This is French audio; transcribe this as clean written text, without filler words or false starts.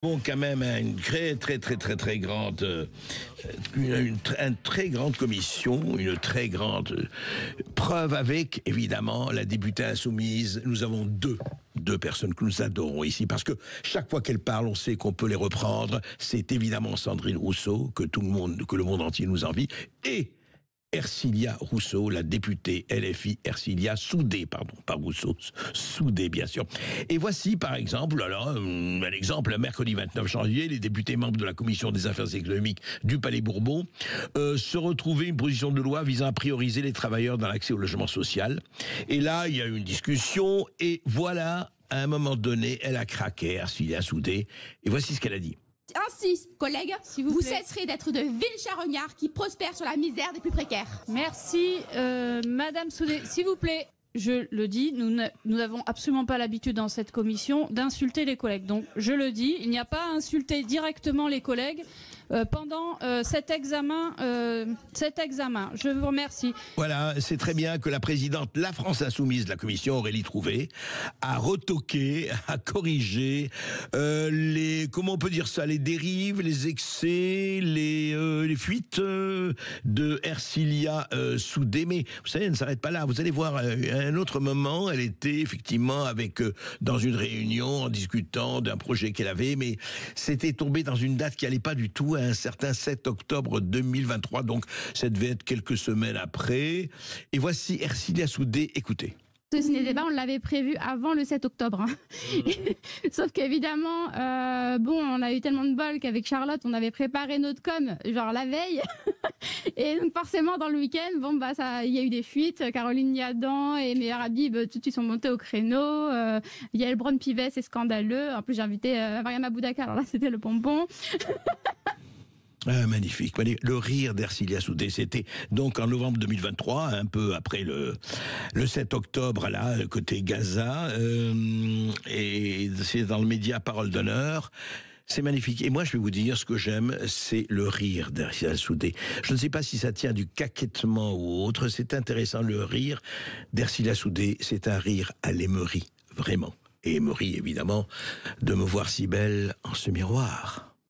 Bon, quand même, une très grande, une très grande commission, une très grande preuve avec, évidemment, la députée insoumise. Nous avons deux personnes que nous adorons ici, parce que chaque fois qu'elles parlent, on sait qu'on peut les reprendre. C'est évidemment Sandrine Rousseau, que le monde entier nous envie, et Ercilia Rousseau, la députée LFI Ercilia Soudé, pardon, pas Rousseau, Soudé bien sûr. Et voici par exemple, un exemple, mercredi 29 janvier, les députés membres de la Commission des affaires économiques du Palais Bourbon se retrouvaient une proposition de loi visant à prioriser les travailleurs dans l'accès au logement social. Et là, il y a eu une discussion et voilà, à un moment donné, elle a craqué, Ercilia Soudé, et voici ce qu'elle a dit. Ainsi, collègues, vous cesserez d'être de vils charognards qui prospèrent sur la misère des plus précaires. Merci, Madame Soudé. S'il vous plaît, je le dis, nous n'avons absolument pas l'habitude dans cette commission d'insulter les collègues. Donc, je le dis, il n'y a pas à insulter directement les collègues pendant cet examen. Je vous remercie. Voilà, c'est très bien que la présidente, la France Insoumise de la commission, Aurélie Trouvé, a retoqué, a corrigé comment on peut dire ça, les dérives, les excès, les fuites de Ercilia Soudé. Mais vous savez, elle ne s'arrête pas là. Vous allez voir, à un autre moment, elle était effectivement dans une réunion en discutant d'un projet qu'elle avait, mais c'était tombé dans une date qui n'allait pas du tout, un certain 7 octobre 2023, donc ça devait être quelques semaines après. Et voici Ercilia Soudé, écoutez. Ce ciné-débat, on l'avait prévu avant le 7 octobre. Sauf qu'évidemment, on a eu tellement de bol qu'avec Charlotte, on avait préparé notre com, genre la veille. Et donc forcément, dans le week-end, il y a eu des fuites. Caroline Niadan et Meir Habib, tout de suite, sont montés au créneau. Yael Braun-Pivet, c'est scandaleux. En plus, j'ai invité Mariam Abou-Dakar, alors là, c'était le bonbon. Ah, magnifique. Le rire d'Ercilia Soudé, c'était donc en novembre 2023, un peu après le 7 octobre, là, côté Gaza, et c'est dans le média Parole d'honneur. C'est magnifique. Et moi, je vais vous dire, ce que j'aime, c'est le rire d'Ercilia Soudé. Je ne sais pas si ça tient du caquettement ou autre, c'est intéressant, le rire d'Ercilia Soudé, c'est un rire à l'émery, vraiment. Et émery, évidemment, de me voir si belle en ce miroir.